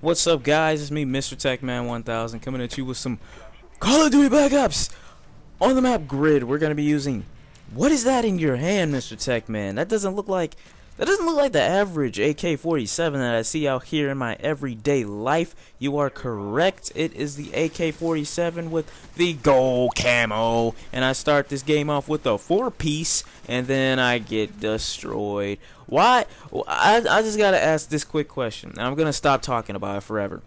What's up, guys? It's me, Mr. Techman 1000, coming at you with some Call of Duty Black Ops on the map grid. We're gonna be using. What is that in your hand, Mr. Techman? That doesn't look like the average AK47 that I see out here in my everyday life. You are correct. It is the AK47 with the gold camo, and I start this game off with a 4-piece, and then I get destroyed. Why? I just gotta ask this quick question. I'm gonna stop talking about it forever.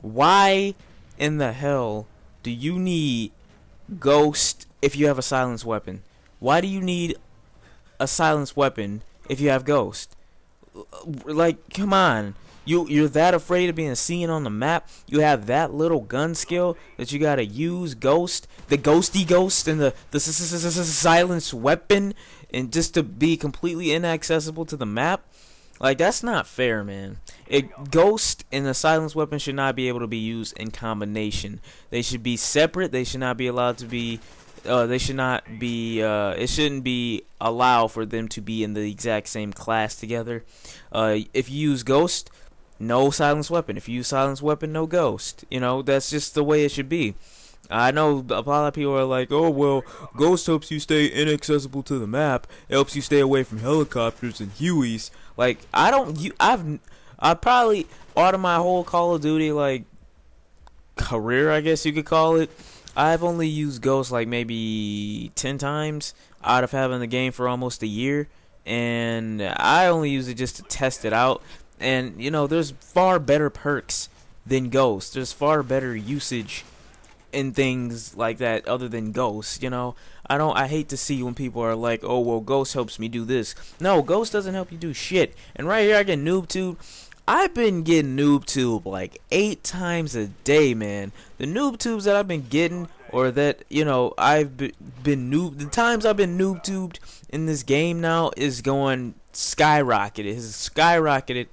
Why in the hell do you need Ghost if you have a silenced weapon? Why do you need a silenced weapon if you have Ghost? Like, come on. You're that afraid of being seen on the map? You have that little gun skill that you gotta use Ghost, the ghosty ghost, and the silenced weapon, and just to be completely inaccessible to the map? Like, that's not fair, man. Ghost and the silenced weapon should not be able to be used in combination. They should be separate. They should not be allowed to be. They should not be. It shouldn't be allowed for them to be in the exact same class together. If you use Ghost, no silenced weapon. If you use silenced weapon, no Ghost. You know, that's just the way it should be. I know a lot of people are like, oh, well, Ghost helps you stay inaccessible to the map. It helps you stay away from helicopters and Hueys. Like, I've probably, out of my whole Call of Duty, like, career, I guess you could call it, I've only used Ghost like maybe 10 times out of having the game for almost a year. And I only use it just to test it out. And, you know, there's far better perks than Ghost. There's far better usage in things like that other than Ghost. You know, I hate to see when people are like, oh, well, Ghost helps me do this. No, Ghost doesn't help you do shit. And right here I get Noob Tube. I've been getting Noob Tube like 8 times a day, man. The Noob Tubes that I've been getting, or that, you know, the times I've been Noob Tubed in this game now is going skyrocketed. It has skyrocketed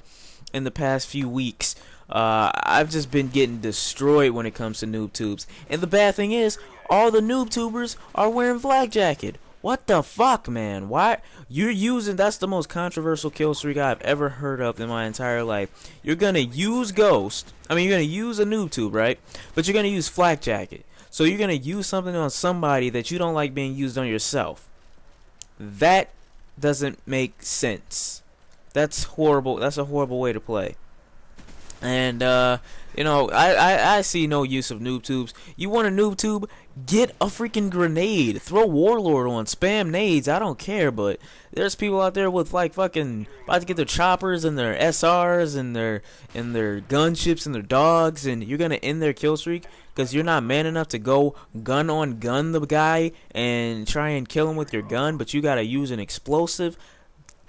in the past few weeks. I've just been getting destroyed when it comes to Noob Tubes. And the bad thing is, all the Noob Tubers are wearing Flak Jacket. What the fuck, man? Why? That's the most controversial kill streak I've ever heard of in my entire life. You're gonna use Ghost. I mean, you're gonna use a Noob Tube, right? But you're gonna use Flak Jacket. So you're gonna use something on somebody that you don't like being used on yourself. That doesn't make sense. That's horrible. That's a horrible way to play. And, you know, I see no use of Noob Tubes. You want a Noob Tube? Get a freaking grenade. Throw Warlord on. Spam nades. I don't care, but there's people out there with, like, fucking about to get their choppers and their SRs and their gunships and their dogs, and you're gonna end their kill streak because you're not man enough to go gun on gun the guy and try and kill him with your gun, but you gotta use an explosive.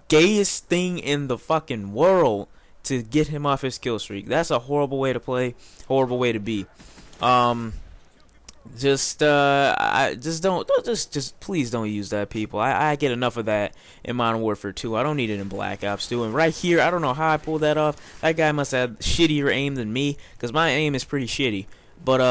Gayest thing in the fucking world to get him off his kill streak. That's a horrible way to play, horrible way to be. Just please don't use that, people. I get enough of that in Modern Warfare 2. I don't need it in Black Ops 2. And right here, I don't know how I pulled that off. That guy must have shittier aim than me, because my aim is pretty shitty. But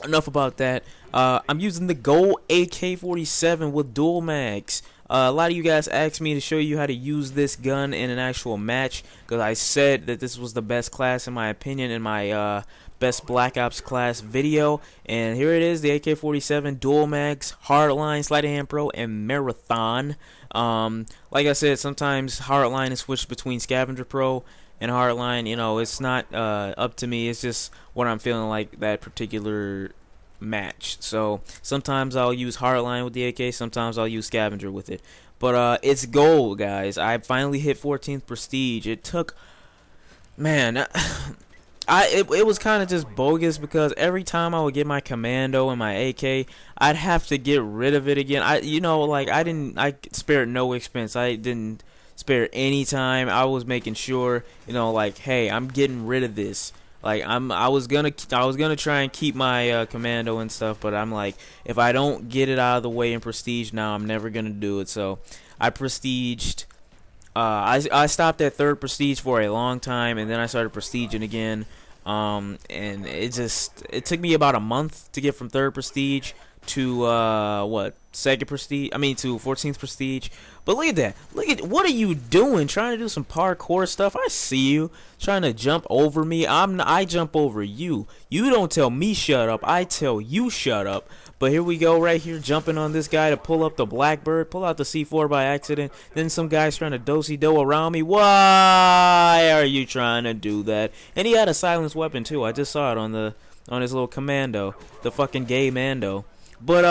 enough about that. I'm using the gold AK47 with dual mags. A lot of you guys asked me to show you how to use this gun in an actual match, because I said that this was the best class in my opinion in my best Black Ops class video. And here it is, the AK47 dual mags, hardline, sleight of hand pro, and marathon. Like I said, sometimes hardline is switched between scavenger pro and hardline. You know, it's not up to me. It's just what I'm feeling like that particular match. So sometimes I'll use hardline with the AK, sometimes I'll use scavenger with it. But it's gold, guys. I finally hit 14th prestige. It took, man, it was kind of just bogus, because every time I would get my commando and my AK, I'd have to get rid of it again. I spared no expense. I didn't spare any time. I was making sure, you know, like, hey, I'm getting rid of this. Like, I was gonna try and keep my commando and stuff, but I'm like, if I don't get it out of the way in prestige now, I'm never gonna do it. So I prestiged. I stopped at 3rd prestige for a long time, and then I started prestiging again. And it took me about a month to get from 3rd prestige to what, 2nd prestige, I mean to 14th prestige. But look at that, what are you doing, trying to do some parkour stuff? I see you trying to jump over me. I jump over you. You don't tell me shut up, I tell you shut up. But here we go, right here, jumping on this guy to pull up the Blackbird, pull out the C4 by accident. Then some guy's trying to do around me. Why are you trying to do that? And he had a silenced weapon too. I just saw it on his little commando, the fucking gay mando. But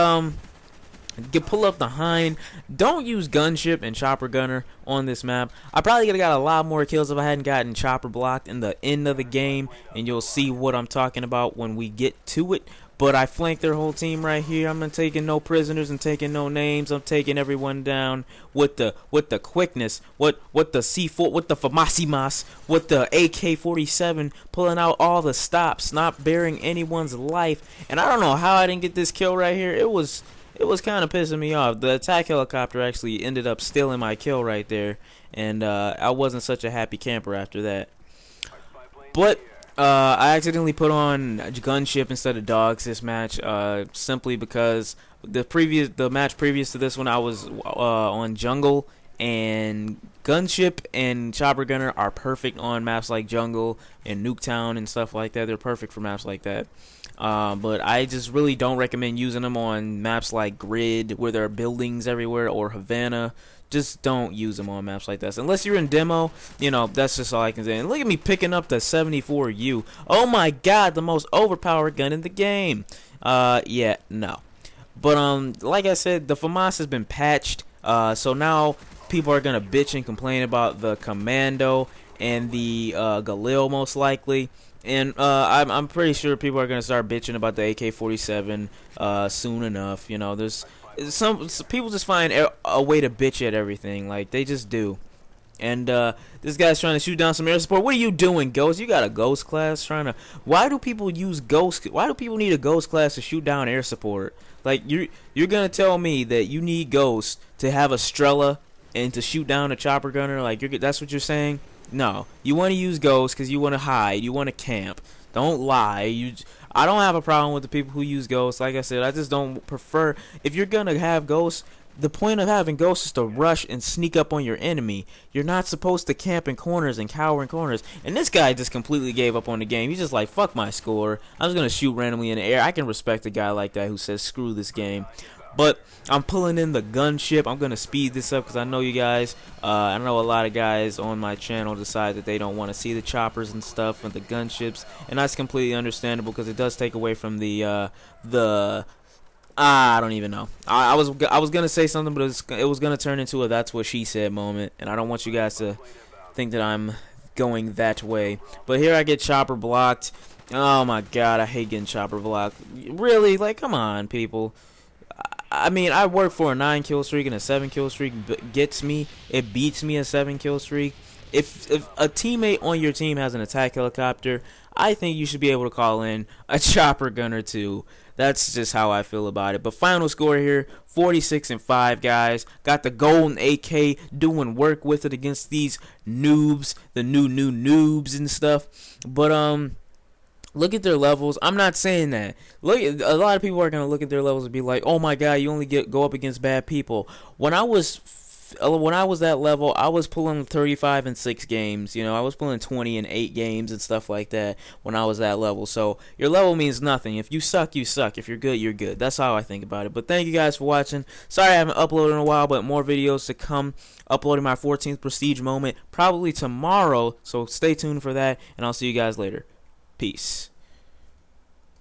pull up the hind. Don't use gunship and chopper gunner on this map. I probably could have got a lot more kills if I hadn't gotten chopper blocked in the end of the game, and you'll see what I'm talking about when we get to it. But I flanked their whole team right here. I'm not taking no prisoners and taking no names. I'm taking everyone down with the quickness, with the C4, with the Famasimas, with the AK47, pulling out all the stops, not bearing anyone's life. And I don't know how I didn't get this kill right here. It was kind of pissing me off. The attack helicopter actually ended up stealing my kill right there, and I wasn't such a happy camper after that. But I accidentally put on gunship instead of dogs this match, simply because the match previous to this one I was on jungle, and gunship and chopper gunner are perfect on maps like jungle and Nuketown and stuff like that. They're perfect for maps like that. But I just really don't recommend using them on maps like Grid, where there are buildings everywhere, or Havana. Just don't use them on maps like this. Unless you're in demo, you know, that's just all I can say. And look at me picking up the 74U. Oh my god, the most overpowered gun in the game. Yeah, no. But, like I said, the FAMAS has been patched. So now people are going to bitch and complain about the Commando and the Galil most likely. And I'm pretty sure people are going to start bitching about the AK47 soon enough. You know, there's some people just find a way to bitch at everything. Like, they just do. And this guy's trying to shoot down some air support. What are you doing, Ghost? You got a Ghost class trying to... Why do people use Ghost? Why do people need a Ghost class to shoot down air support? Like, you're going to tell me that you need Ghost to have a Strela and to shoot down a chopper gunner? Like, that's what you're saying? No, you want to use Ghost because you want to hide, you want to camp. Don't lie. I don't have a problem with the people who use Ghost. Like I said, I just don't prefer. If you're gonna have Ghost, the point of having Ghost is to rush and sneak up on your enemy. You're not supposed to camp in corners and cower in corners. And this guy just completely gave up on the game. He's just like, fuck my score, I'm just gonna shoot randomly in the air. I can respect a guy like that who says screw this game. But I'm pulling in the gunship. I'm going to speed this up because I know you guys, I know a lot of guys on my channel decide that they don't want to see the choppers and stuff and the gunships. And that's completely understandable because it does take away from the I don't even know. I was going to say something, but it was going to turn into a that's what she said moment. And I don't want you guys to think that I'm going that way. But here I get chopper blocked. Oh my god, I hate getting chopper blocked. Really? Like, come on, people. I mean, I work for a 9-kill streak, and a 7-kill streak beats me a 7-kill streak. If a teammate on your team has an attack helicopter, I think you should be able to call in a chopper gunner too. That's just how I feel about it. But final score here, 46-5, guys. Got the golden AK doing work with it against these noobs, the new noobs and stuff. But look at their levels. I'm not saying that. Look, a lot of people are gonna look at their levels and be like, "Oh my god, you only go up against bad people." When I was that level, I was pulling 35 in 6 games. You know, I was pulling 20 in 8 games and stuff like that when I was that level. So your level means nothing. If you suck, you suck. If you're good, you're good. That's how I think about it. But thank you guys for watching. Sorry I haven't uploaded in a while, but more videos to come. Uploading my 14th prestige moment probably tomorrow. So stay tuned for that, and I'll see you guys later. Peace.